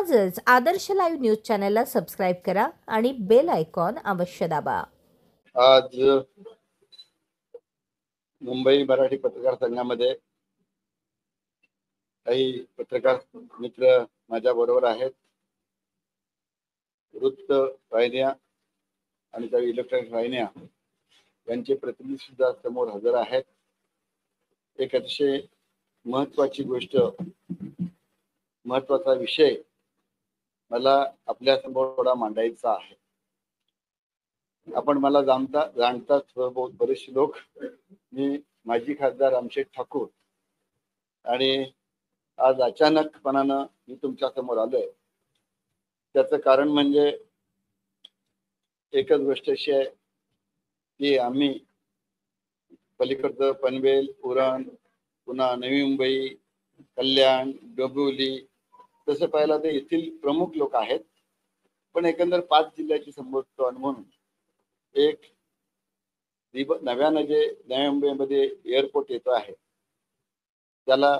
आजच आदर्श live news चॅनलला subscribe करा आणि बेल आयकॉन अवश्य दाबा। आज मुंबई मराठी पत्रकार संघामध्ये काही पत्रकार मित्र माझ्या बरोबर आहेत। वृत्त वाहिन्या आणि काही इलेक्ट्रॉनिक वाहिन्या यांचे प्रतिनिधी सुद्धा समोर हजर आहेत। एक अतिशय महत्त्वाची गोष्ट, महत्त्वाचा विषय मला आपल्या समोर थोडा मांडायचा आहे। आपण मला जाणतात बरेचसे लोक। मी माजी खासदार रामशेठ ठाकूर आणि आज अचानकपणानं मी तुमच्या समोर आलोय। त्याचं कारण म्हणजे एकच गोष्ट अशी आहे की आम्ही पलीकडचं पनवेल, उरण, पुन्हा नवी मुंबई, कल्याण, डोंबिवली तसं पाहिलं तर येथील प्रमुख लोक आहेत। पण एकंदर 5 जिल्ह्याची संबोधतो म्हणून एक नव्यानं जे नवी मुंबईमध्ये एअरपोर्ट येतो आहे त्याला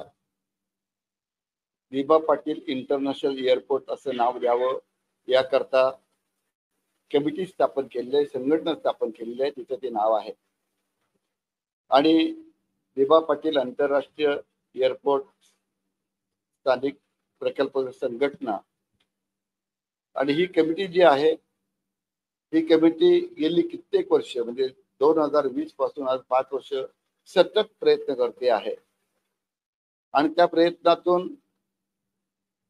दिबा पाटील इंटरनॅशनल एअरपोर्ट असं नाव द्यावं याकरता कमिटी स्थापन केलेली आहे, संघटना स्थापन केलेली आहे, तिचं ते नाव आहे। आणि दिबा पाटील आंतरराष्ट्रीय एअरपोर्ट स्थानिक प्रकल्प संघटना आणि ही कमिटी जी आहे ही कमिटी गेली कित्येक वर्ष म्हणजे 2020 पासून आज 5 वर्ष सतत प्रयत्न करते आहे। आणि त्या प्रयत्नातून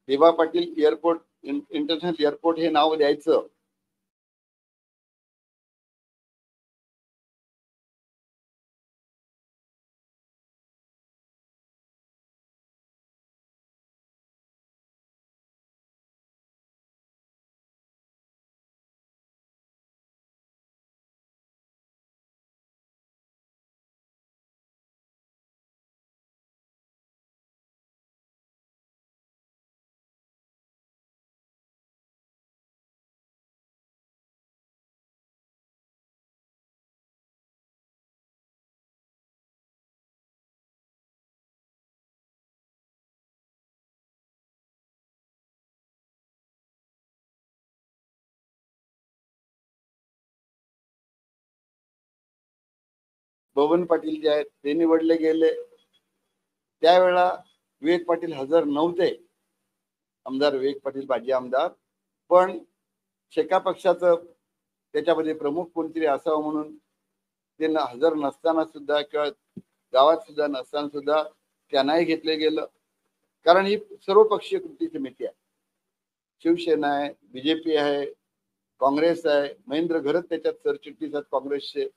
दिबा पाटील एअरपोर्ट इंटरनॅशनल एअरपोर्ट हे नाव द्यायचं बबन पाटील जे आहेत ते निवडले गेले। त्यावेळेला विवेक पाटील हजर नव्हते, आमदार विवेक पाटील माजी आमदार। पण शेका पक्षाचं त्याच्यामध्ये प्रमुख कोणतरी असावं म्हणून ते हजर नसताना सुद्धा किंवा गावात सुद्धा नसताना सुद्धा त्यांनाही घेतले गेलं। कारण ही सर्वपक्षीय कृती समिती आहे। शिवसेना आहे, बीजेपी आहे, काँग्रेस आहे, महेंद्र घरत त्याच्यात सरचिटणीस आहेत काँग्रेसचे,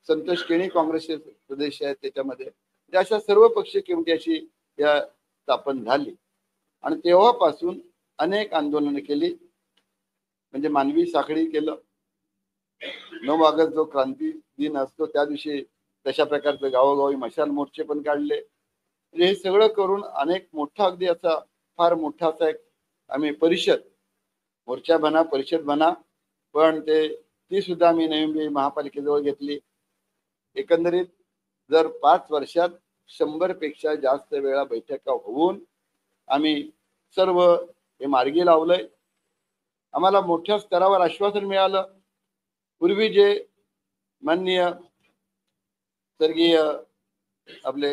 संतोष केणी काँग्रेसचे सदस्य आहेत त्याच्यामध्ये। अशा सर्व पक्षीय कमिटी अशी या स्थापन झाली आणि तेव्हापासून अनेक आंदोलनं केली। म्हणजे मानवी साखळी केलं। 9 ऑगस्ट जो क्रांती दिन असतो त्या दिवशी तशा प्रकारचे गावोगावी मशाल मोर्चे पण काढले। म्हणजे हे सगळं करून अनेक मोठा अगदी असा फार मोठा असा एक आम्ही परिषद मोर्चा बना परिषद बना पण ती सुद्धा आम्ही नवी मुंबई महापालिकेजवळ घेतली। एकंदरीत जर 5 वर्षात 100 पेक्षा जास्त वेळा बैठका होऊन आम्ही सर्व हे मार्गी लावलंय। आम्हाला मोठ्या स्तरावर आश्वासन मिळालं। पूर्वी जे माननीय स्वर्गीय आपले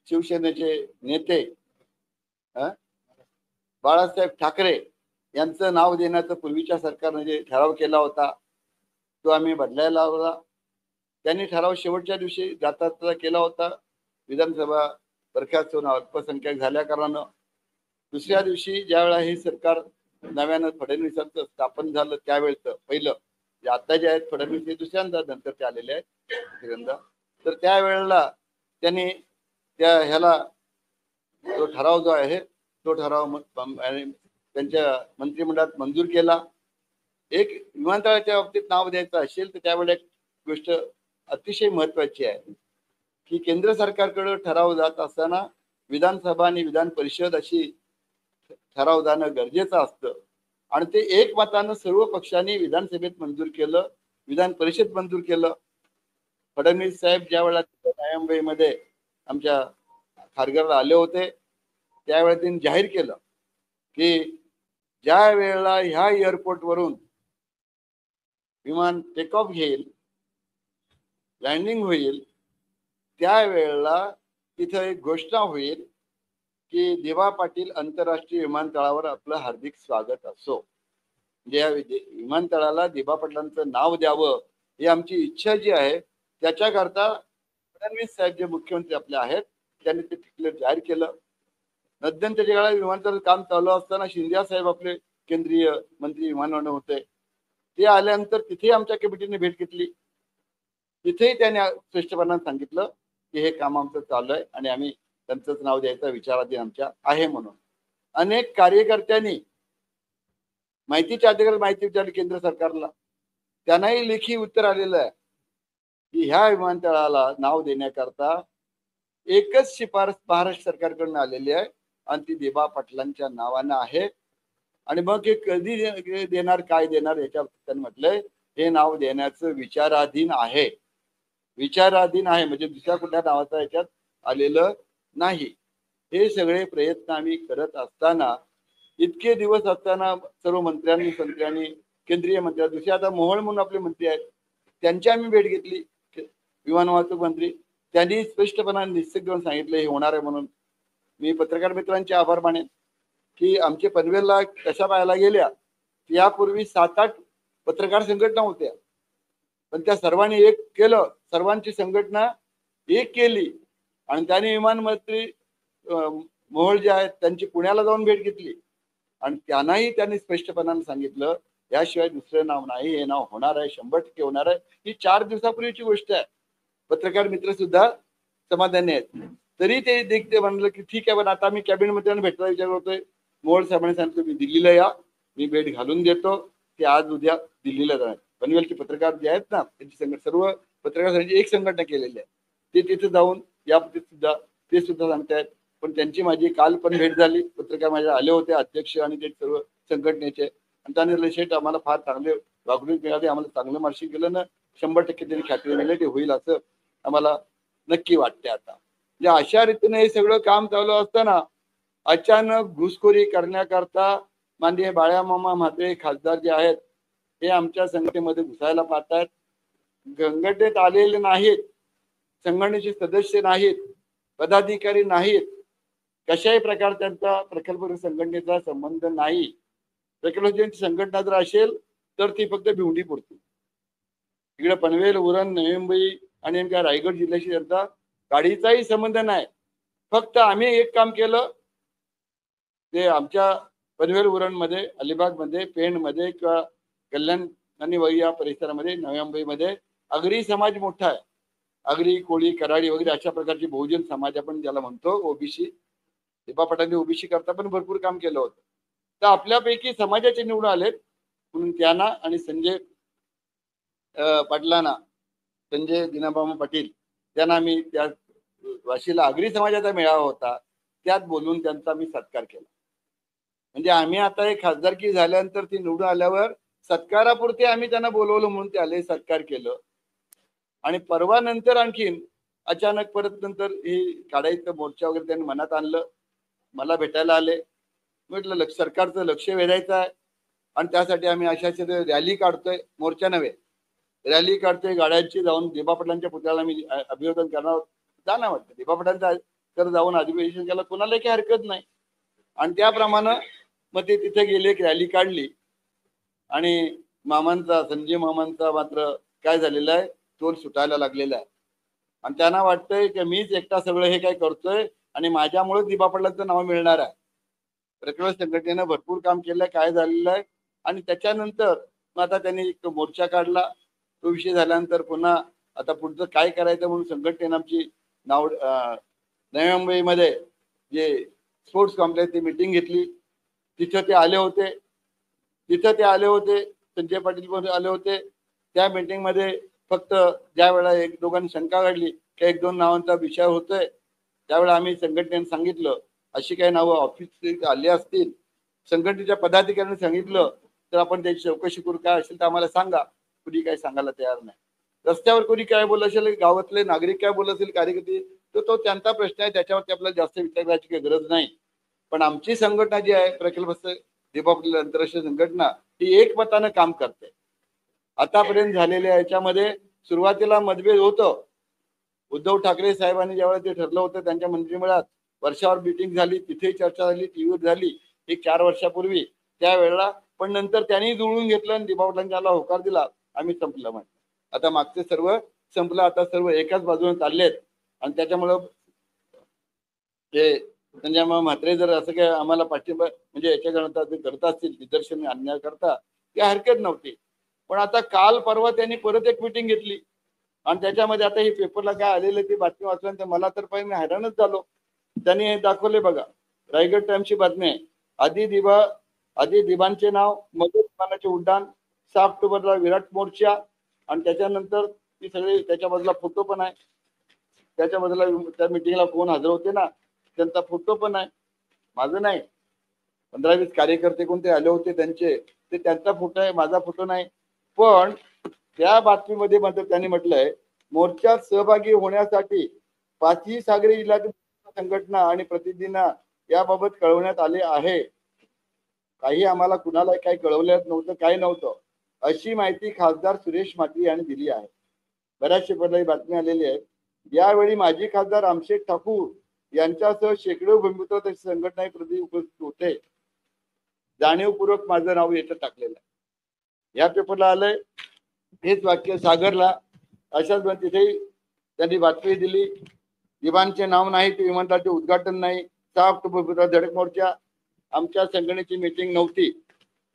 शिवसेनेचे नेते बाळासाहेब ठाकरे यांचं नाव देण्याचं पूर्वीच्या सरकारने जे ठराव केला होता तो आम्ही बदलायला लावला। त्यांनी ठराव शेवटच्या दिवशी जाता केला होता। विधानसभा बरखास्त होऊन अल्पसंख्याक झाल्या कारणानं दुसऱ्या दिवशी ज्यावेळेला हे सरकार नव्यानं फडणवीसांचं स्थापन झालं त्यावेळेचं पहिलं जे आता जे आहेत फडणवीस हे दुसऱ्यांदा नंतर ते आलेले आहेत तिरंदा। तर त्यावेळेला त्यांनी त्या ह्याला तो ठराव जो आहे तो ठराव त्यांच्या मंत्रिमंडळात मंजूर केला। एक विमानतळाच्या बाबतीत नाव द्यायचं असेल तर त्यावेळेला एक गोष्ट अतिशय महत्वाची आहे की केंद्र सरकारकडे ठराव जात असताना विधानसभा आणि विधान परिषद अशी ठराव जाणं गरजेचं असतं आणि ते एकमतानं सर्व पक्षांनी विधानसभेत मंजूर केलं, विधान परिषद मंजूर केलं। फडणवीस साहेब ज्यावेळेला नवी मुंबईमध्ये आमच्या खारघरला आले होते त्यावेळेला त्यांनी जाहीर केलं की ज्या वेळेला ह्या एअरपोर्टवरून विमान टेक ऑफ घेईल, लँडिंग होईल, त्यावेळेला तिथं एक घोषणा होईल की दिबा पाटील आंतरराष्ट्रीय विमानतळावर आपलं हार्दिक स्वागत असो. म्हणजे या विमानतळाला दिबा पाटलांचं नाव द्यावं ही आमची इच्छा जी आहे, त्याच्याकरता फडणवीस साहेब जे मुख्यमंत्री आपले आहेत त्यांनी ते तिकडे जाहीर केलं. मध्यंतरी काळात विमानतळ काम चालू असताना शिंदे साहेब आपले केंद्रीय मंत्री विमानतळ होते, ते आल्यानंतर तिथे आमच्या कमिटीने भेट घेतली. तिथेही त्यांनी स्पष्टपणाने सांगितलं की हे काम आमचं चालू आहे आणि आम्ही त्यांचंच नाव द्यायचा विचाराधीन आमच्या आहे म्हणून. अनेक कार्यकर्त्यांनी माहितीच्या अधिकारात माहिती विचारली केंद्र सरकारला, त्यांनाही लेखी उत्तर आलेलं आहे की ह्या विमानतळाला नाव देण्याकरता एकच शिफारस महाराष्ट्र सरकारकडून आलेली आहे आणि ती दिबा पाटलांच्या नावानं आहे. आणि मग हे कधी देणार, काय देणार, याच्यावर त्यांनी म्हटलंय हे नाव देण्याचं विचाराधीन आहे. विचाराधीन आहे म्हणजे दुसऱ्या कुठल्या नावाचा याच्यात आलेलं नाही. हे सगळे प्रयत्न आम्ही करत असताना, इतके दिवस असताना सर्व मंत्र्यांनी केंद्रीय मंत्री, दुसरे आता मोहोळ म्हणून आपले मंत्री आहेत, त्यांची आम्ही भेट घेतली. विमान वाहतूक मंत्री त्यांनी स्पष्टपणाने निश्चित घेऊन सांगितलं हे होणार आहे म्हणून. मी पत्रकार मित्रांचे आभार मानेन की आमचे पनवेलला कशा पाहायला गेल्या, यापूर्वी 7-8 पत्रकार संघटना होत्या, पण त्या सर्वांनी एक केलं, सर्वांची संघटना एक केली आणि त्यांनी विमान मंत्री मोहोळ जे आहेत त्यांची पुण्याला जाऊन भेट घेतली आणि त्यांनाही त्यांनी स्पष्टपणाने सांगितलं याशिवाय दुसरं नाव नाही, हे नाव होणार आहे, 100% होणार आहे. ही 4 दिवसापूर्वीची गोष्ट आहे. पत्रकार मित्र सुद्धा समाधानी आहेत. तरी ते देखते म्हणलं की ठीक आहे, पण आता मी कॅबिनेट मंत्र्यांना भेटायला विचार करतोय. मोहोळ साहेबांनी सांगितलं मी दिल्लीला या, मी भेट घालून देतो. ते आज उद्या दिल्लीला जाणार. पनवेलचे पत्रकार जे आहेत ना, त्यांची सर्व पत्रकार एक संघटना केलेली आहे, ते तिथे जाऊन या सुद्धा ते सुद्धा सांगतायत. पण त्यांची माझी काल पण भेट झाली, पत्रकार माझ्या आले होते, अध्यक्ष आणि ते सर्व संघटनेचे, आणि त्यांनी शेट आम्हाला फार चांगले वागणूक मिळाली, आम्हाला चांगलं मार्शिंग केलं ना, 100% त्यांनी खात्री दिली ते होईल असं आम्हाला नक्की वाटते. आता म्हणजे अशा रीतीने हे सगळं काम चालू असताना अचानक घुसखोरी करण्याकरता माननीय बाळामामा म्हात्रे खासदार जे आहेत हे आमच्या संघटनेमध्ये घुसायला पाहतात. संघटनेत आलेले नाहीत, संघटनेचे सदस्य नाहीत, पदाधिकारी नाहीत, कशाही प्रकार त्यांचा प्रकल्प संघटनेचा संबंध नाही. प्रकल्प संघटना जर असेल तर ती फक्त भिवंडी पुरती. इकडे पनवेल, उरण, नवी मुंबई आणि रायगड जिल्ह्याशी त्यांचा गाडीचाही संबंध नाही. फक्त आम्ही एक काम केलं, ते आमच्या पनवेल उरणमध्ये, अलिबागमध्ये, पेणमध्ये किंवा कल्याण आणि वही या परिसरामध्ये, नवी मुंबईमध्ये आगरी समाज मोठा आहे. आगरी, कोळी, कराडी वगैरे अशा प्रकारची बहुजन समाज आपण ज्याला म्हणतो, ओबीसी. दिबा पाटलांनी ओबीसी करता पण भरपूर काम केलं होतं. तर आपल्यापैकी समाजाचे निवडून आलेत म्हणून त्यांना आणि संजय पाटलांना, संजय दिनाबाबा पाटील त्यांना मी त्या वाशीला आगरी समाजाचा मेळावा होता, त्यात बोलून त्यांचा मी सत्कार केला. म्हणजे आम्ही आता एक खासदारकी झाल्यानंतर ती निवडून आल्यावर सत्कारापुरते आम्ही त्यांना बोलवलं म्हणून ते आले, सत्कार केलं. आणि परवा नंतर आणखीन अचानक परत नंतर हे काढायचं मोर्चा वगैरे त्यांनी मनात आणलं, मला भेटायला आले. म्हटलं सरकारचं लक्ष वेधायचं आहे आणि त्यासाठी आम्ही अशा रॅली काढतोय, मोर्चा नव्हे, रॅली काढतोय गाड्यांची, जाऊन दिबा पाटलांच्या पुतळ्याला मी अभिवादन करणार. जाणं वाटतं दिबा पाटलांचा तर जाऊन अभिवादन केला कोणाला काही हरकत नाही. आणि त्याप्रमाणे मग ते तिथे गेले, एक रॅली काढली आणि मामांचा, संजय मामांचा मात्र काय झालेलं आहे, तोल सुटायला लागलेला आहे आणि त्यांना वाटतंय की मीच एकटा सगळं हे काय करतोय आणि माझ्यामुळे दिबा पाटलांचं नाव मिळणार आहे. प्रकल्प संघटनेनं भरपूर काम केलं, काय झालेलं आहे. आणि त्याच्यानंतर मग आता त्यांनी एक मोर्चा काढला. तो विषय झाल्यानंतर पुन्हा आता पुढचं काय करायचं म्हणून संघटनेनं आमची नवी मुंबईमध्ये जे स्पोर्ट्स कॉम्प्लेक्स मीटिंग घेतली. तिथं ते आले होते, संजय पाटील पण आले होते. त्या मीटिंगमध्ये फक्त ज्या वेळा एक दोघांनी शंका काढली की 1-2 नावांचा विषय होतोय, त्यावेळेला आम्ही संघटनेने सांगितलं अशी काही नावं ऑफिस आली असतील, संघटनेच्या पदाधिकाऱ्यांनी सांगितलं तर आपण त्याची चौकशी करू, काय असेल तर आम्हाला सांगा. कुणी काही सांगायला तयार नाही. रस्त्यावर कोणी काय बोलत असेल, गावातले नागरिक काय बोलत असेल, कार्यकर्ते, तर तो त्यांचा प्रश्न आहे, त्याच्यावरती आपल्याला जास्त विचार करायची काही गरज नाही. पण आमची संघटना जी आहे प्रकल्प दिबा पाटील आंतरराष्ट्रीय संघटना ही एकमतानं काम करते. आतापर्यंत झालेल्या याच्यामध्ये सुरुवातीला मतभेद होतं. उद्धव ठाकरे साहेबांनी ज्यावेळेस ते ठरलं होतं त्यांच्या मंत्रिमंडळात वर्षावर मीटिंग झाली, तिथे चर्चा झाली, टीव्हीवर झाली एक 4 वर्षापूर्वी त्यावेळेला. पण नंतर त्यांनी जुळून घेतलं आणि दिबा पाटलांना होकार दिला, आम्ही संपलं म्हटलं. आता मागचे सर्व संपलं, आता सर्व एकाच बाजूने चाललेत. आणि त्याच्यामुळं ते संजय म्हात्रे जर असं काय आम्हाला पाठिंबा म्हणजे याच्या करत असतील निदर्शन आणण्या करता ती हरकत नव्हती. पण आता काल परवा त्यांनी परत एक मीटिंग घेतली आणि त्याच्यामध्ये आता ही पेपरला काय आलेलं ती बातमी वाचल्यानंतर मला तर पहिले हैराणच झालो. त्यांनी हे दाखवले बघा, रायगड टाइम्सची बातमी आहे. आधी दिबांचे नाव, मधुर विमानाचे उड्डाण, 6 ऑक्टोबरला विराट मोर्चा आणि त्याच्यानंतर ती सगळी त्याच्या बाजूला फोटो पण आहे. त्याच्या बाजूला त्या मिटिंगला कोण हजर होते ना त्यांचा फोटो पण आहे, माझं नाही. 15-20 कार्यकर्ते कोणते आले होते त्यांचे, ते त्यांचा फोटो आहे, माझा फोटो नाही. पण त्या बातमीमध्ये मात्र त्यांनी म्हटलंय मोर्चात सहभागी होण्यासाठी 5ही सागरी जिल्ह्यातील संघटना आणि प्रतिनिधींना याबाबत कळवण्यात आले आहे. काही आम्हाला कुणाला काही कळवल्यात नव्हतं, काही नव्हतं अशी माहिती खासदार सुरेश म्हात्रे यांनी दिली आहे. बऱ्याचशा पदाची बातमी आलेली आहे. यावेळी माजी खासदार रामशेठ ठाकूर यांच्यासह शेकडो भूमिपुत्र संघटना प्रति उपस्थित होते. जाणीवपूर्वक माझं नाव याच्यात टाकलेलं आहे. या पेपरला आलंय हेच वाक्य सागरला अशाच तिथेही त्यांनी बातमी दिली. दिबांचे नाव नाही, ते विमानतळाचे उद्घाटन नाही, 6 ऑक्टोबर धडक मोर्चा, आमच्या संघटनेची मीटिंग नव्हती,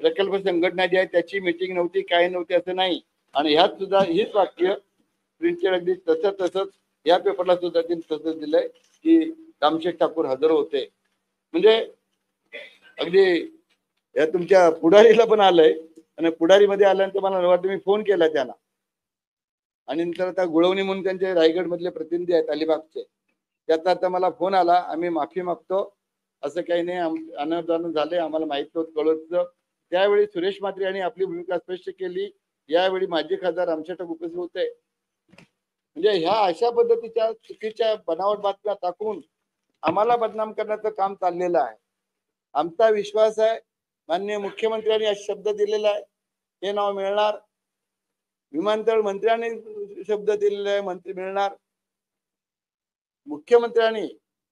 प्रकल्प संघटना जी आहे त्याची मीटिंग नव्हती, काही नव्हती असं नाही. आणि ह्यात सुद्धा हेच वाक्य प्रिंटेड अगदी तसंच या पेपरला सुद्धा त्यांनी तसंच दिलंय की रामशेठ ठाकूर हजर होते. म्हणजे अगदी या तुमच्या पुढारीला पण आलंय आणि पुढारीमध्ये आल्यानंतर मला वाटतं मी फोन केला त्यांना आणि नंतर आता गुळवणी म्हणून त्यांचे रायगड मधले प्रतिनिधी आहेत अलिबागचे, त्याचा आता मला फोन आला, आम्ही माफी मागतो, असं काही नाही, अनावधान झाले, आम्हाला माहित नव्हतं, कळत. त्यावेळी सुरेश म्हात्रे यांनी आपली भूमिका स्पष्ट केली. यावेळी माजी खासदार रामशेठ ठाकूर उपस्थित होते. म्हणजे ह्या अशा पद्धतीच्या चुकीच्या बनावट बातम्या टाकून आम्हाला बदनाम करण्याचं काम चाललेलं आहे. आमचा विश्वास आहे माननीय मुख्यमंत्र्यांनी हा शब्द दिलेला आहे, हे नाव मिळणार. विमानतळ मंत्र्यांनी शब्द दिलेला आहे, मंत्री मिळणार. मुख्यमंत्र्यांनी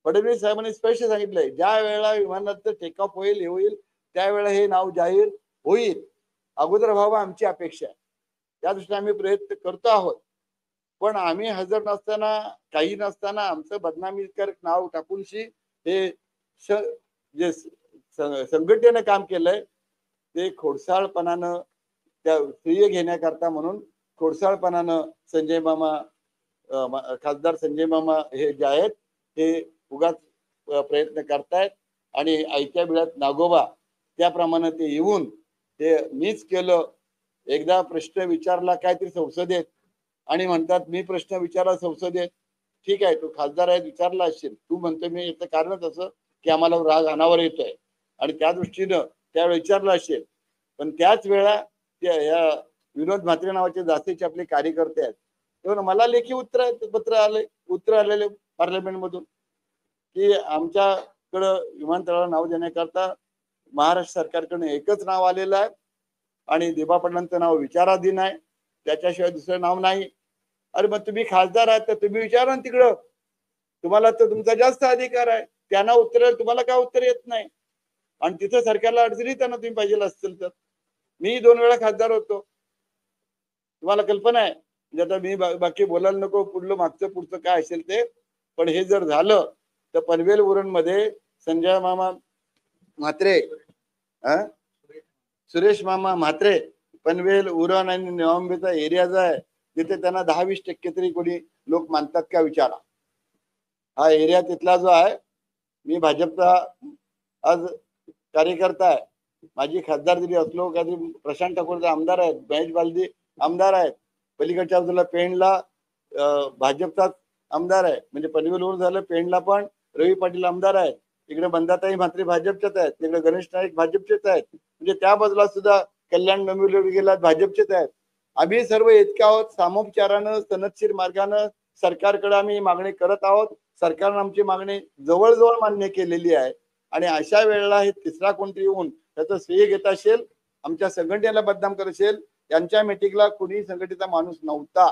फडणवीस साहेबांनी स्पष्ट सांगितलंय ज्या वेळेला विमानाचं टेक ऑफ होईल, हे होईल, त्यावेळेला हे नाव जाहीर होईल. अगोदर व्हावं आमची अपेक्षा आहे, त्या दृष्टीने आम्ही प्रयत्न करतो आहोत. पण आम्ही हजर नसताना, काही नसताना आमचं बदनामीकारक नाव टाकूनशी हे जे संघटनेनं काम केलंय ते खोडसाळपणानं, त्या श्रेय घेण्याकरता म्हणून खोडसाळपणानं खासदार संजय मामा हे जे आहेत ते उगाच प्रयत्न करतायत. आणि आयत्या बिळात नागोबा त्याप्रमाणे ते येऊन ते मीच केलं, एकदा प्रश्न विचारला काहीतरी संसदेत आणि म्हणतात मी प्रश्न विचारला संसदेत. ठीक आहे, तू खासदार आहे, विचारला असेल, तू म्हणतो मी याचं कारणच असं की आम्हाला राग अनावर येतोय आणि त्या दृष्टीनं त्यावेळी विचारलं असेल. पण त्याच वेळा या विनोद म्हात्रे नावाचे जास्तीचे आपले कार्यकर्ते आहेत, तेव्हा मला लेखी उत्तर आलेले पार्लमेंट मधून की आमच्याकडं विमानतळाला नाव देण्याकरता महाराष्ट्र सरकारकडून एकच नाव आलेलं आहे आणि दिबा पाटलांचं नाव विचाराधीन आहे, त्याच्याशिवाय दुसरं नाव नाही. अरे मग तुम्ही खासदार आहात तर तुम्ही विचारा ना तिकडं, तुम्हाला तर तुमचा जास्त अधिकार आहे, त्यांना उत्तर, तुम्हाला काय उत्तर येत नाही. आणि तिथं सरकारला अडचणी त्यांना तुम्ही पाहिजे असतील तर. मी 2 वेळा खासदार होतो, तुम्हाला कल्पना आहे. म्हणजे आता मी बाकी बोलायला नको, मागचं पुढचं काय असेल ते. पण हे जर झालं तर पनवेल उरण मध्ये संजय मामा म्हात्रे, सुरेश मामा म्हात्रे, पनवेल उरण आणि नवंबीचा एरिया जो आहे तिथे त्यांना 10-20% तरी कोणी लोक मानतात का विचारा. हा एरिया तिथला जो आहे, मी भाजपचा आज कार्यकर्ता आहे, माझी खासदार जरी असलो, कधी प्रशांत ठाकूरचे आमदार आहेत, महेश बालदी आमदार आहेत, पलीकडच्या बाजूला पेणला भाजपचाच आमदार आहे, म्हणजे पनवेलवर झालं पेणला पण रवी पाटील आमदार आहेत, इकडे बंदाताई म्हात्रे भाजपचेच आहेत, तिकडे गणेश नाईक भाजपचेच आहेत, म्हणजे त्या बाजूला सुद्धा कल्याण डोंबिवली गेला भाजपचेच आहेत. आम्ही सर्व इतक्या आहोत, सामोपचारानं सनदशीर मार्गानं सरकारकडे आम्ही मागणी करत आहोत. सरकारनं आमची मागणी जवळजवळ मान्य केलेली आहे. आणि अशा वेळेला हे तिसरा कोणतरी येऊन त्याचं श्रेय घेत असेल, आमच्या संघटनेला बदनाम करत असेल. यांच्या मीटिंगला कुणी संघटनेचा माणूस नव्हता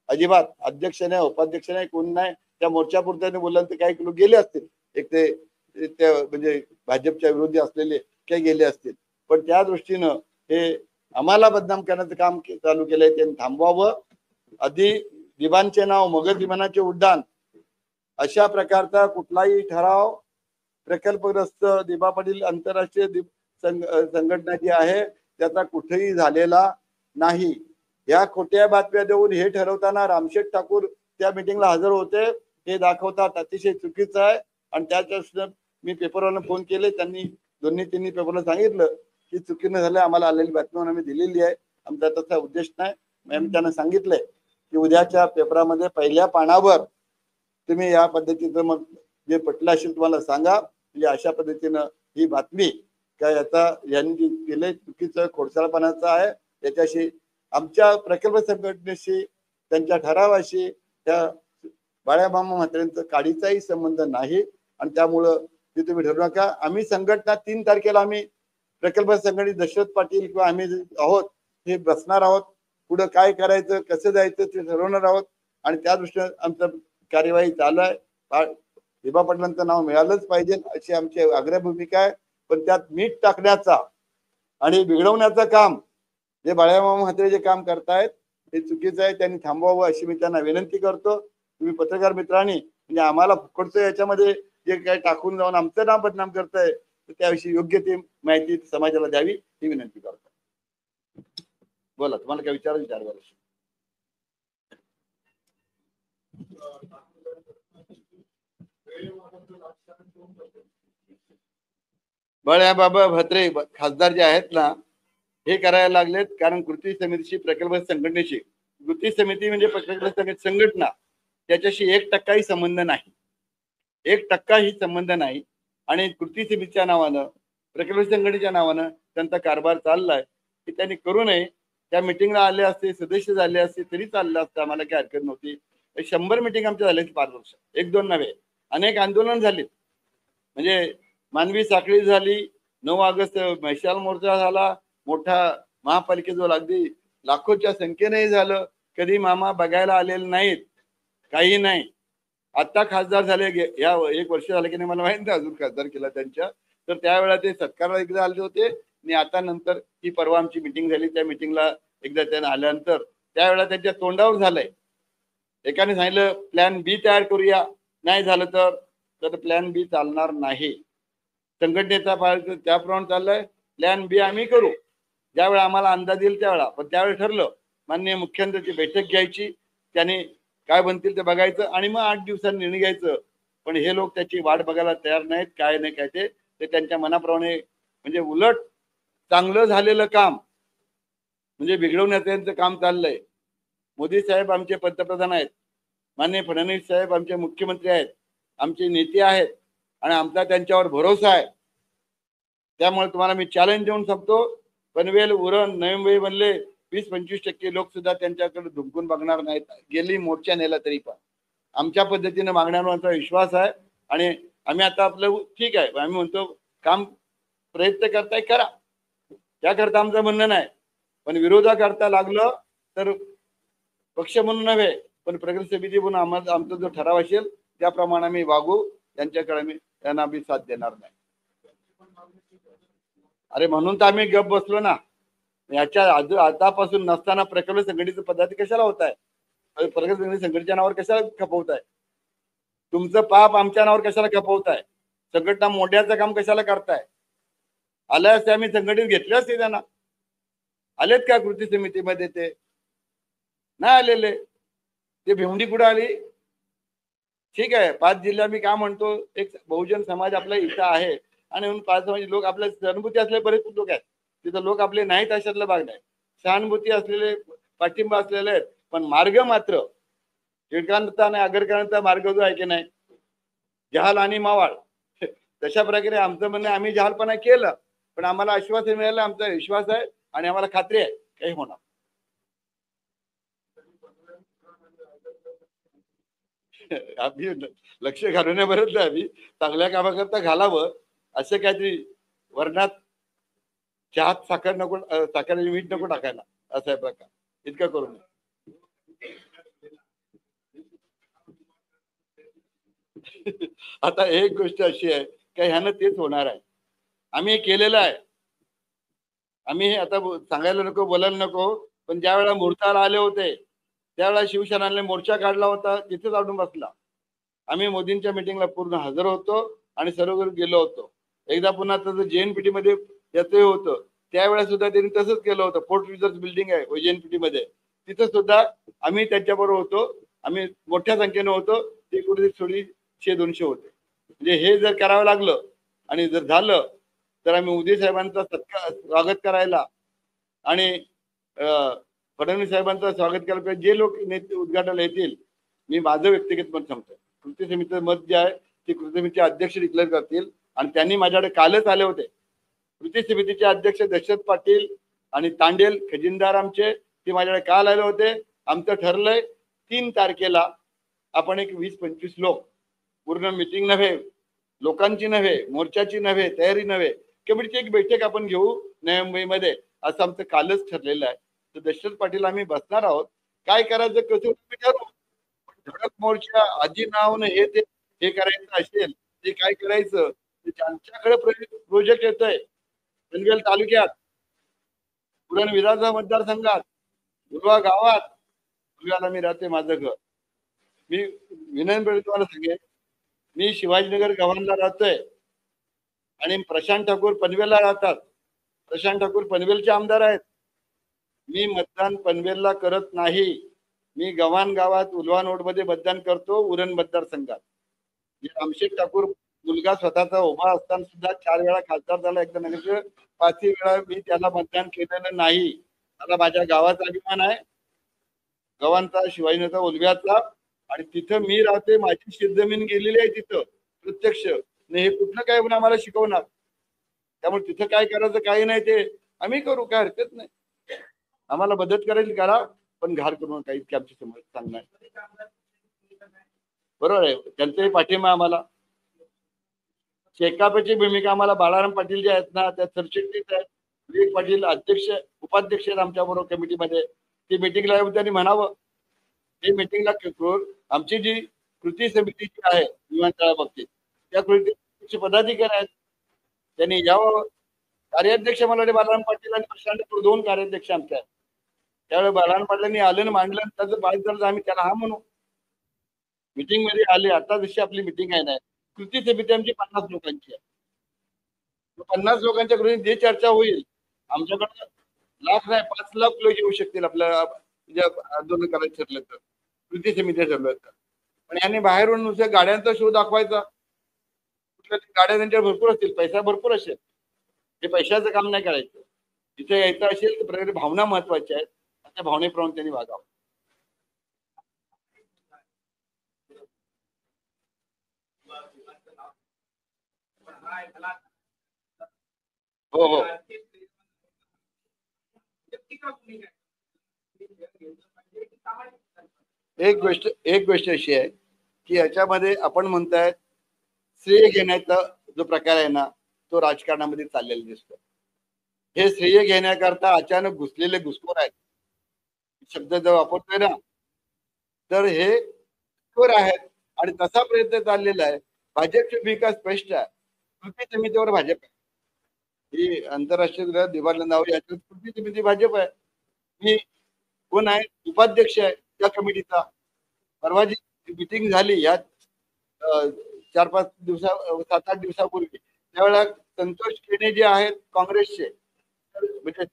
अजिबात. अध्यक्ष नाही, उपाध्यक्ष नाही, कोण नाही. त्या मोर्चापुरत्याने बोललं तर काही लोक गेले असतील, एक ते म्हणजे भाजपच्या विरोधी असलेले काही गेले असतील. पण त्या दृष्टीनं हे आम्हाला बदनाम करण्याचं काम चालू केलंय, त्यांनी थांबवावं. आधी दिवाणचे नाव मगध विमानाचे उड्डाण अशा प्रकारचा कुठलाही ठराव प्रकल्पग्रस्त दिबा पाटील आंतरराष्ट्रीय संघटना जी आहे त्याचा कुठेही झालेला नाही. या खोट्या बातम्या देऊन हे ठरवताना रामशेठ ठाकूर त्या मीटिंगला हजर होते हे दाखवतात, अतिशय चुकीचं आहे. आणि त्याच्या मी पेपरवाला फोन केले, त्यांनी दोन्ही पेपरला सांगितलं की चुकीनं झालं, आम्हाला आलेली बातमी आम्ही दिलेली आहे, आमचा तसा उद्देश नाही. मी त्यांना सांगितलंय की उद्याच्या पेपरामध्ये पहिल्या पानावर तुम्ही या पद्धतीचं मग जे पटलं असेल तुम्हाला सांगा. म्हणजे अशा पद्धतीनं ही बातमी काय आता यांनी केले चुकीचं खोडसाळपणाचं आहे. त्याच्याशी आमच्या प्रकल्प संघटनेशी त्यांच्या ठरावाशी त्या बाळामामा म्हात्रेंचा काडीचाही संबंध नाही. आणि त्यामुळं ते तुम्ही ठरवू नका. आम्ही संघटना 3 तारखेला आम्ही प्रकल्प संघटनेत दशरथ पाटील किंवा आम्ही आहोत हे बसणार आहोत. पुढे काय करायचं, कसं जायचं ते ठरवणार आहोत. आणि त्या दृष्टीने आमचं कार्यवाही चालू आहे. दिबा पाटलांचं नाव मिळालंच पाहिजे अशी आमची आग्रह भूमिका आहे. पण त्यात मीठ टाकण्याचा आणि बिघडवण्याचं काम जे बाळामामा म्हात्रे जे काम करतायत ते चुकीचं आहे, त्यांनी थांबवावं अशी मी त्यांना विनंती करतो. तुम्ही पत्रकार मित्रांनी म्हणजे आम्हाला फुकटचं याच्यामध्ये जे काही टाकून जाऊन आमचं नाव बदनाम करताय तर त्याविषयी योग्य ती माहिती समाजाला द्यावी ही विनंती करतो. बोला, तुम्हाला काय विचार बाळाबाबा म्हात्रे खासदार जे आहेत ना हे करायला लागलेत. कारण कृती समितीशी प्रकल्प संघटनेशी, कृती समिती म्हणजे प्रकल्प संघटना, त्याच्याशी 1% संबंध नाही, 1% संबंध नाही. आणि कृती समितीच्या नावानं प्रकल्प संघटनेच्या नावानं त्यांचा कारभार चाललाय की त्यांनी करू नये. त्या मिटिंगला आले असते, सदस्य झाले असते तरी चाललं असतं, आम्हाला काही हरकत नव्हती. 100 मिटिंग आमच्या झाल्या 5 वर्ष, 1-2 नव्हे, अनेक आंदोलन झालीत. म्हणजे मानवी साखळी झाली, 9 ऑगस्ट मैशाल मोर्चा झाला, मोठा महापालिकेजवळ अगदी लाखोच्या संख्येने झालं. कधी मामा बघायला आलेले नाहीत, काही नाही. आता खासदार झाले, या 1 वर्ष झालं की नाही मला माहित नाही, अजून खासदार केला त्यांच्या. तर त्यावेळेला ते सत्कारला एकदा आले होते आणि आता नंतर ही परवा आमची मिटिंग झाली, त्या मिटिंगला एकदा त्यांना आल्यानंतर त्यावेळेला त्यांच्या तोंडावर झालंय. एकाने सांगितलं प्लॅन बी तयार करूया, नाही झालं तर प्लॅन बी चालणार नाही. संघटनेचा त्याप्रमाणे चाललाय. प्लॅन बी आम्ही करू ज्यावेळेला आम्हाला अंदाज येईल त्यावेळेला. पण त्यावेळी ठरलं माननीय मुख्यमंत्र्यांची बैठक घ्यायची, त्याने काय बनतील ते बघायचं आणि मग 8 दिवसांनी निर्णय घ्यायचं. पण हे लोक त्याची वाट बघायला तयार नाहीत. काय नाही काय ते त्यांच्या मनाप्रमाणे म्हणजे उलट चांगलं झालेलं काम म्हणजे बिघडवण्याचं यांचं काम चाललंय. मोदी साहेब आमचे पंतप्रधान आहेत, माननीय फडणवीस साहेब आमचे मुख्यमंत्री आहेत, आमचे नेते आहेत आणि आमचा त्यांच्यावर भरोसा आहे. त्यामुळे तुम्हाला मी चॅलेंज देऊन सांगतो, पनवेल, उरण, नवी मुंबई बनले 20-25% लोक सुद्धा त्यांच्याकडे धुमकून बघणार नाहीत. गेली मोर्चा नेला तरी पण आमच्या पद्धतीने मागण्यावर आमचा विश्वास आहे. आणि आम्ही आता आपलं ठीक आहे, आम्ही म्हणतो काम प्रयत्न करताय करा, त्याकरता आमचं म्हणणं नाही. पण विरोधाकरता लागलं तर पक्ष म्हणून नव्हे पण प्रगती समिती म्हणून आम्हाला आमचा जो ठराव असेल त्याप्रमाणे आम्ही वागू. त्यांच्याकडे आम्ही त्यांना आम्ही साथ देणार नाही. अरे म्हणून तर आम्ही गप बसलो ना. याच्या आतापासून नसताना प्रकल्प संघटनेचे पदाधिकारी कशाला होत आहे, प्रकल्प संघटनेच्या नावावर कशाला खपवताय, तुमचं पाप आमच्या नावावर कशाला खपवताय, संघटना मोड्याचं काम कशाला करताय. आल्या असते आम्ही संघटनेत घेतले असते त्यांना. आलेत का कृती समितीमध्ये? ते नाही आलेले. ते भिवंडी कुठे आली? ठीक आहे, 5 जिल्हा मी काय म्हणतो, एक बहुजन समाज आपला इथं आहे आणि म्हणून 5 समाज लोक आपल्या सहानुभूती असलेले बरेच लोक आहेत तिथं. लोक आपले नाहीत अशातला भाग नाही, सहानुभूती असलेले, पाठिंबा असलेले आहेत. पण मार्ग मात्र टिळकांचा आणि आगरकरांचा मार्ग जो आहे की नाही, जहाल आणि मावाळ, तशा प्रकारे आमचं म्हणणं आम्ही जहालपणा केलं पण आम्हाला आश्वासन मिळालं, आमचा विश्वास आहे आणि आम्हाला खात्री आहे काही होणार. आम्ही लक्ष घालवण्याबरोबर आम्ही चांगल्या कामाकरता घालावं असं काहीतरी वर्णात चहात साखर नको, साखर मीठ नको टाकायला, असा आहे प्रकार. इतकं करू नये. आता एक गोष्ट अशी आहे की ह्यानं तेच होणार आहे. आम्ही हे केलेलं आहे. आम्ही हे आता सांगायला नको, बोलायला नको, पण ज्या वेळेला मुहूर्ताला आले होते त्यावेळेला शिवसेनाने मोर्चा काढला होता, तिथेच अडून बसला. आम्ही मोदींच्या मिटिंगला पूर्ण हजर होतो आणि सर्व गेलो होतो. एकदा पुन्हा तसं JNPT मध्ये याचं होतं, त्यावेळेस सुद्धा त्यांनी तसंच केलं होतं. फोर्ट रिझर्च बिल्डिंग आहे JNPT मध्ये, तिथं सुद्धा आम्ही त्यांच्याबरोबर होतो. आम्ही मोठ्या संख्येने होतो. ते कुठे थोडी 100-200 होते. म्हणजे हे जर करावं लागलं आणि जर झालं तर आम्ही मोदी साहेबांचा स्वागत करायला आणि फडणवीस साहेबांचं स्वागत करायला जे लोक नेते उद्घाटनाला येतील, मी माझं व्यक्तिगत मत सांगतो. कृती समितीचं मत जे आहे ते कृती समितीचे अध्यक्ष डिक्लेअर करतील आणि त्यांनी माझ्याकडे कालच आले होते. कृती समितीचे अध्यक्ष दशरथ पाटील आणि तांडेल खजिनदार आमचे, ते माझ्याकडे काल आले होते. आमचं ठरलंय 3 तारखेला आपण एक 20-25 लोक, पूर्ण मिटिंग नव्हे, लोकांची नव्हे, मोर्चाची नव्हे, तयारी नव्हे, कमिटीची एक बैठक आपण घेऊ नवी मुंबईमध्ये, असं आमचं कालच ठरलेलं आहे. तर दशरथ पाटील आम्ही बसणार आहोत. काय करायचं कसं ठरवू. धडक मोर्चा आधी नाव हे करायचं असेल, ते काय करायचं, ज्यांच्याकडे प्रोजेक्ट येतोय पनवेल तालुक्यात, उरण विधानसभा मतदारसंघात, उलवा गावात, उलव्याला मी राहते, माझं घर. मी विनम्रपणे तुम्हाला सांगेन, मी शिवाजीनगर गव्हाणला राहतोय आणि प्रशांत ठाकूर पनवेलला राहतात. प्रशांत ठाकूर पनवेलचे आमदार आहेत. मी मतदान पनवेलला करत नाही. मी गव्हाण गावात उलवा नोडमध्ये मतदान करतो, उरण मतदारसंघात. रामशेठ ठाकूर मुलगा स्वतःचा उभा असताना सुद्धा 4 वेळा खासदार झाला, एकदा नगर 5 वेळा मी त्याला मतदान केलेलं नाही. मला माझ्या गावाचा अभिमान आहे, गव्हाणचा, शिवाजीनगरचा, उलव्याचा, आणि तिथं मी राहते. माझी शेतजमीन गेलेली आहे तिथं प्रत्यक्ष. हे कुठलं काय म्हणून आम्हाला शिकवणार. त्यामुळे तिथं काय करायचं काही नाही, ते आम्ही करू, काय हरकत नाही. आम्हाला मदत करायची करा, पण घार करू नका, इतकी आमची समज सांगणार. बरोबर आहे, त्यांचाही पाठिंबा आम्हाला. शेकापची भूमिका आम्हाला बाळाराम पाटील जे आहेत ना, त्या सरचिटणीस आहेत, विवेक पाटील अध्यक्ष उपाध्यक्ष आहेत आमच्या बरोबर कमिटीमध्ये. ती मिटिंगला येऊन त्यांनी म्हणावं. ते मिटिंगला करून आमची जी कृती समितीची आहे विमानतळा बाबतीत, त्या कृती पदाधिकारी आहेत, त्यांनी यावं. कार्याध्यक्ष मला वाटते बाळाराम पाटील आणि प्रशांत ठाकूर 2 कार्याध्यक्ष आमच्या आहेत. त्यावेळेस बाळाराम पाटलांनी आलं मांडलं, त्याचं बाहेर झालं, आम्ही त्याला हा म्हणू. मिटिंग मध्ये आले, आता जशी आपली मिटिंग आहे ना, कृती समिती आमची 50 लोकांची आहे. 50 लोकांच्या कृती जे चर्चा होईल, आमच्याकडे लाख नाही 5 लाख लोक येऊ शकतील आपल्या आंदोलन करायचं ठरलं तर, कृती समिती ठरलं तर. पण यांनी बाहेरून नुसत्या गाड्यांचा शो दाखवायचा. कुठल्या गाड्या त्यांच्या भरपूर असतील, पैसा भरपूर असेल, ते पैशाचं काम नाही करायचं. तिथे यायचं असेल तर प्रकारे भावना महत्वाच्या आहेत, त्या भावनेप्रमाणे त्यांनी वागावं. हो हो, एक गोष्ट अशी आहे की याच्यामध्ये आपण म्हणताय श्रेय घेण्याचा जो प्रकार आहे ना, तो राजकारणामध्ये चाललेला दिसतो. हे श्रेय घेण्याकरता अचानक घुसलेले घुसखोर आहेत, शब्द जर वापरतोय ना, तर हे घुसखोर आहेत आणि तसा प्रयत्न चाललेला आहे. भाजपची भूमिका स्पष्ट आहे. कृती समितीवर भाजप आहे. ही आंतरराष्ट्रीय दिवाळी नाव याच्यात कृती समिती भाजप आहे. मी कोण आहे, उपाध्यक्ष आहे त्या कमिटीचा. परवा जी मिटिंग झाली या 4-5 दिवसा 7-8 दिवसापूर्वी, त्यावेळेला संतोष केणे जे आहेत काँग्रेसचे, म्हणजे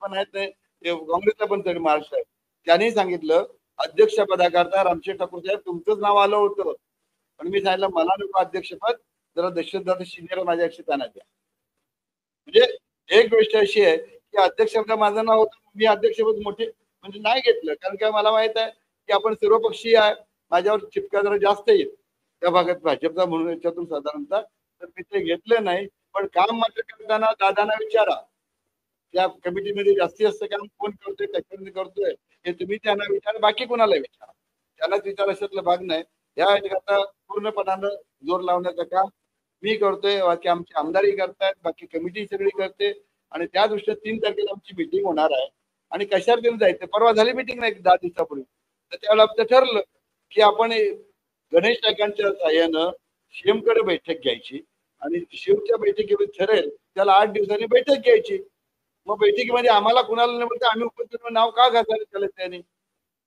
पण आहेत ते काँग्रेसला पण तरी महाराष्ट्र आहे, त्यांनी सांगितलं अध्यक्षपदाकरता रामशेठ ठाकूर साहेब तुमचंच नाव आलं होतं, पण मी सांगितलं मला नको अध्यक्षपद, जरा दशरथ शिंदे माझ्या अक्षताना द्या. म्हणजे एक गोष्ट अशी आहे की अध्यक्षपद माझं नाव होतं, मी अध्यक्षपद मोठे म्हणजे नाही घेतलं, कारण का मला माहित आहे की आपण सर्वपक्षीय आहे, माझ्यावर चिपका जरा जास्त येईल त्या भागात भाजपचा म्हणून याच्यातून साधारणतः, तर मी ते घेतलं नाही. पण काम मात्र करताना दादांना विचारा, त्या कमिटीमध्ये जास्त काम कोण करतोय, कशाने करतोय हे तुम्ही त्यांना विचारा, बाकी कोणाला विचारा. त्यांनाच विचार अशातला भाग नाही. या करता पूर्णपणानं जोर लावण्याचं काम मी करतोय, बाकी आमचे आमदारही करतायत, बाकी कमिटी सगळी करते आणि त्या दृष्टीने 3 तारखेला आमची मीटिंग होणार आहे. आणि कशावर घेऊन जायचं, परवा झाली मीटिंग नाही 10 दिवसापूर्वी. तर त्यावेळेला आमचं ठरलं की आपण गणेश नायकांच्या सहाय्यानं सीएमकडे बैठक घ्यायची आणि सीएमच्या बैठकीमध्ये ठरेल त्याला 8 दिवसांनी बैठक घ्यायची. मग बैठकीमध्ये आम्हाला कुणाला नाही म्हणते आम्ही उपस्थित नाव का घालायला चालत त्यांनी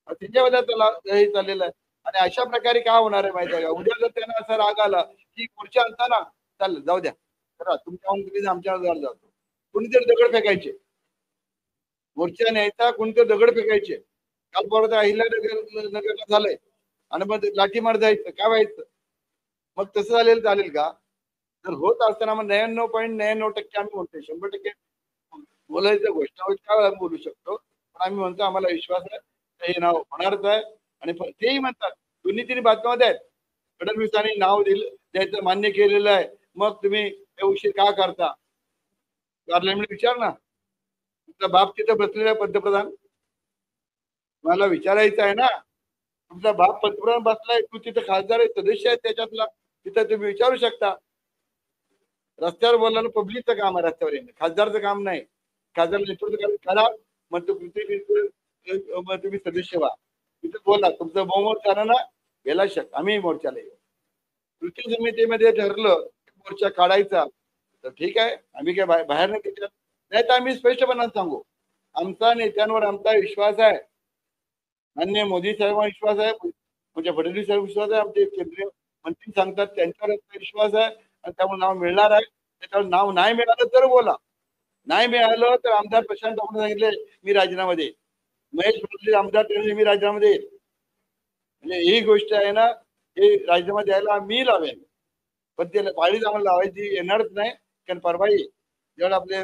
त्याच्यामध्ये त्याला हे चाललेलं आहे. आणि अशा प्रकारे काय होणार आहे माहिती आहे का, उद्या जर त्यांना असा राग आला की खुर्च्या आणताना चालेल जाऊ द्या करा तुमच्या आमच्यावर जातो, कोणीतरी दगड फेकायचे, मोर्चा न्यायचा कोणते दगड फेकायचे. काल परवा अहिल्यानगरला झालंय आणि मग लाठीमार जायचं काय व्हायचं. मग तसं झालेलं चालेल का. जर होत असताना मग 99.99% आम्ही म्हणतोय 100% बोलायचं गोष्ट काय बोलू शकतो, पण आम्ही म्हणतो आम्हाला विश्वास आहे हे नाव होणारच आहे. आणि तेही म्हणतात दोन्ही तिन्ही बातम्यामध्ये आहेत, फडणवीसांनी नाव दिलं द्यायचं मान्य केलेलं आहे, मग तुम्ही हे उशीर का करता. पार्लमेंट विचार ना, तुमचा बाप तिथं बसलेला आहे पंतप्रधान, मला विचारायचं आहे ना, तुमचा बाप पंतप्रधान बसलाय, तू तिथं खासदार आहे सदस्य आहे त्याच्यातला, तिथं तुम्ही विचारू शकता. रस्त्यावर बोलणं पब्लिकचं काम आहे, रस्त्यावर येणं खासदारचं काम नाही. खासदार नेतृत्व करा मग तुम्ही सदस्य व्हा, तिथं बोला तुमचं बहुमत करा ना, गेला शक आम्ही मोर्चाला येऊ. कृती समितीमध्ये ठरलं मोर्चा काढायचा तर ठीक आहे, आम्ही काय बाहेर नाही त्याच्यात, नाही तर आम्ही स्पष्टपणाने सांगू आमचा नेत्यांवर आमचा विश्वास आहे, माननीय मोदी साहेबांवर विश्वास आहे, म्हणजे फडणवीस साहेब विश्वास आहे, आमचे केंद्रीय मंत्री सांगतात त्यांच्यावर विश्वास आहे आणि त्यामुळे नाव मिळणार आहे. त्याच्यावर नाव नाही मिळालं तर बोला, नाही मिळालं तर आमदार प्रशांत ठाकूर सांगितले मी राजीनामा देईन, महेश फडणवीस आमदार त्यांनी मी राजीनामा देईन. म्हणजे ही गोष्ट आहे ना, हे राजीनामा द्यायला मी लावेन, पण ते पाळीच आम्हाला लावायची येणारच नाही. कारण परवाही जेव्हा आपले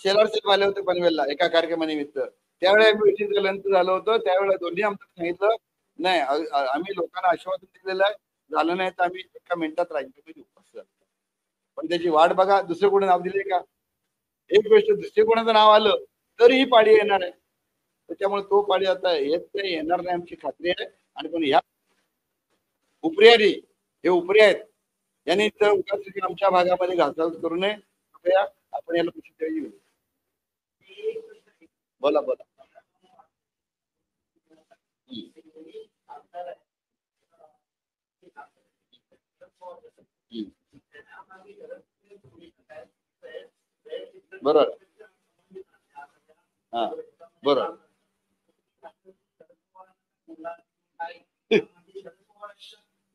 शेलार साहेब आले होते पनवेलला एका कार्यक्रमानिमित्त, त्यावेळेला आम्ही विचित्र झालं होतं, त्यावेळेला दोन्ही आमचं सांगितलं नाही आम्ही लोकांना आश्वासन दिलेलं आहे, झालं नाही तर आम्ही एका मिनिटात राजीनामा देऊ. पण त्याची वाट बघा, दुसरं कोणी नाव दिले का. एक गोष्ट दुसरे कोणाचं नाव आलं तरी ही पाळी येणार आहे, त्याच्यामुळे तो पाळी आता येत नाही, येणार नाही आमची खात्री आहे. आणि पण ह्या उपरी हे उपरी आहेत, यांनी तर आमच्या भागामध्ये घासाघास करू नये. कृपया आपण याला प्रसिद्धी येऊ. बोला बोला. बरोबर हा बरोबर.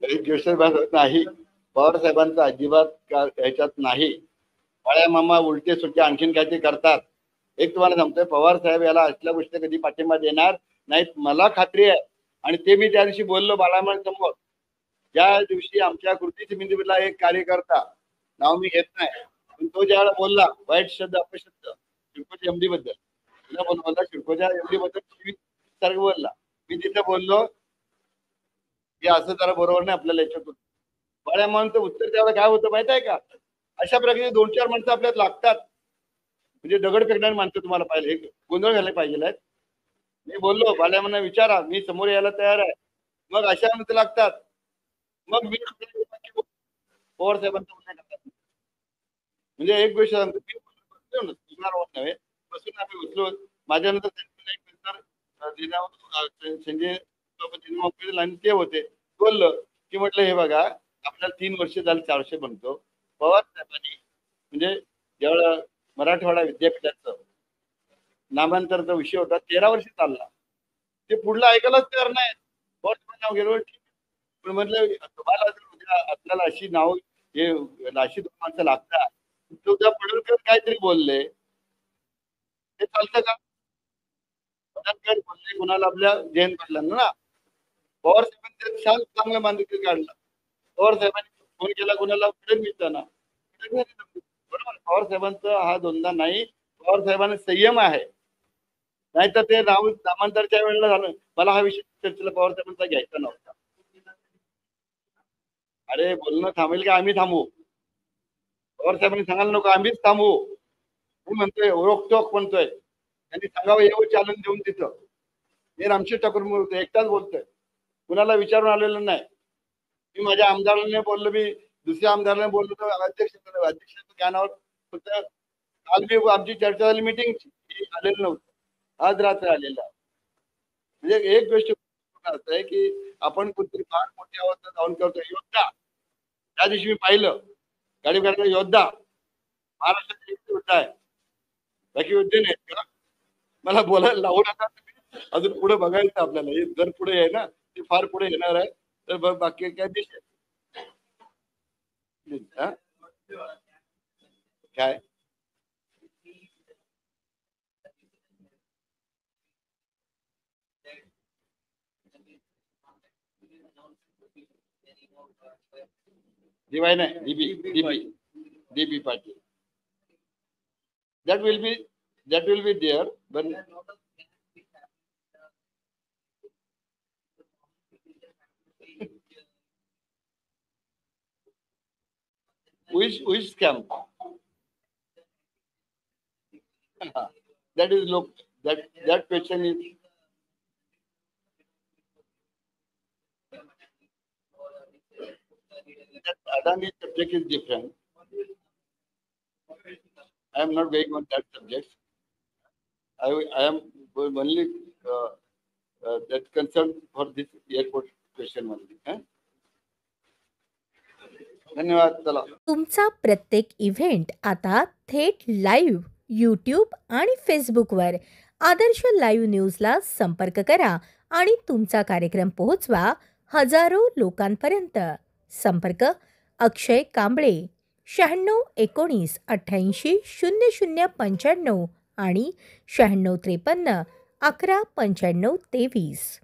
एक गोष्ट नाही, पवार साहेबांचा अजिबात ह्याच्यात नाही. काळ्या मामा उलटे सुलटे आणखीन काय ते करतात. एक तुम्हाला सांगतोय पवार साहेब याला असल्या गोष्टी कधी पाठिंबा देणार नाहीत, मला खात्री आहे. आणि ते मी त्या दिवशी बोललो बाळामामा समोर, ज्या दिवशी आमच्या कृती समितीमधला एक कार्यकर्ता, नाव मी घेत नाही, पण तो ज्यावेळेला बोलला वाईट शब्द अपशब्द शिडकोच्या एमडी बद्दल बोलला, शिडकोच्या एमडी बद्दल सारखं बोलला, मी तिथे बोललो की असं जरा बरोबर नाही आपल्याला याच्यातून. बाळामामांचं उत्तर त्यावेळेला काय होतं माहित आहे का, अशा प्रकारे 2-4 माणसं आपल्यात लागतात, म्हणजे दगड फेकणारी माणसं तुम्हाला पाहिजे, हे गोंधळ घालायला पाहिजे आहेत. मी बोललो बाळामामांना विचारा, मी समोर यायला तयार आहे. मग अशा माणसं लागतात, मग मी पवार साहेबांचा उल्लेख करतात. म्हणजे एक गोष्ट सांगतो मी नव्हे, बसून आम्ही उचलो माझ्यानंतर संजय आणि ते होते, बोललं की म्हटलं हे बघा आपल्याला 3 वर्ष झाली 400 बनतो. पवार साहेबांनी म्हणजे जेव्हा मराठवाडा विद्यापीठाचं नामांतराचा विषय होता 13 वर्ष चालला, ते पुढलं ऐकायलाच तयार नाही. नाव गेलो ठीक, पण म्हटलं तुम्हाला जर उद्या आपल्याला अशी नाव हे अशी 2 माणसं लागतात, उद्या पडळकर काहीतरी बोलले ते चालतं का. पडळकर बोलले कुणाला, आपल्या जयंत पाटलांना ना, पवार साहेबांनी छान चांगलं मानसिक काढलं. पवार साहेबांनी फोन केला कुणाला, फडणवीसांना, बरोबर. पवार साहेबांचा हा दोनदा नाही, पवार साहेबांना संयम आहे, नाहीतर ते नामांतरच्या वेळेला झालं. मला हा विषय चर्चेला पवार साहेबांचा घ्यायचा नव्हता. अरे बोलणं थांबेल का आम्ही थांबू, पवार साहेबांनी सांगायला नको आम्हीच थांबू. मी म्हणतोय रोकटोक म्हणतोय, त्यांनी सांगावं येऊ चालून देऊन तिथं. मी रामशेठ ठाकूर एकटाच बोलतोय, कुणाला विचारून आलेलं नाही. मी माझ्या आमदारांना बोललो, मी दुसऱ्या आमदारांना बोललो तर अध्यक्षाच्या ज्ञानावर फक्त काल मी आमची चर्चा झाली मीटिंग आलेलं नव्हतं, आज रात्री आलेलं आहे. म्हणजे एक गोष्ट असं आहे की आपण कुठेतरी फार मोठ्या अवस्था जाऊन करतो. योद्धा त्या दिवशी मी पाहिलं गाडी करणारा योद्धा महाराष्ट्राचे योद्धा आहे, बाकी योद्धे नाहीत का? मला बोलायला लावू नका तुम्ही, अजून पुढे बघायचं आपल्याला. हे जर पुढे आहे ना ते फार पुढे येणार आहे, तर बाकी काय दिसेल काय. DY नाही, DB Patil. That will be there, but which scam? That is look that question is that Adani subject is different. I am not going on that subject. I am only that concerned for this airport question only. धन्यवाद. चला. तुमचा प्रत्येक event आता थेट live YouTube आणि फेसबुकवर आदर्श live न्यूजला संपर्क करा आणि तुमचा कार्यक्रम पोहोचवा हजारो लोकांपर्यंत. संपर्क अक्षय कांबळे 96 19 88 00 95 आणि 96 53 11 95 23.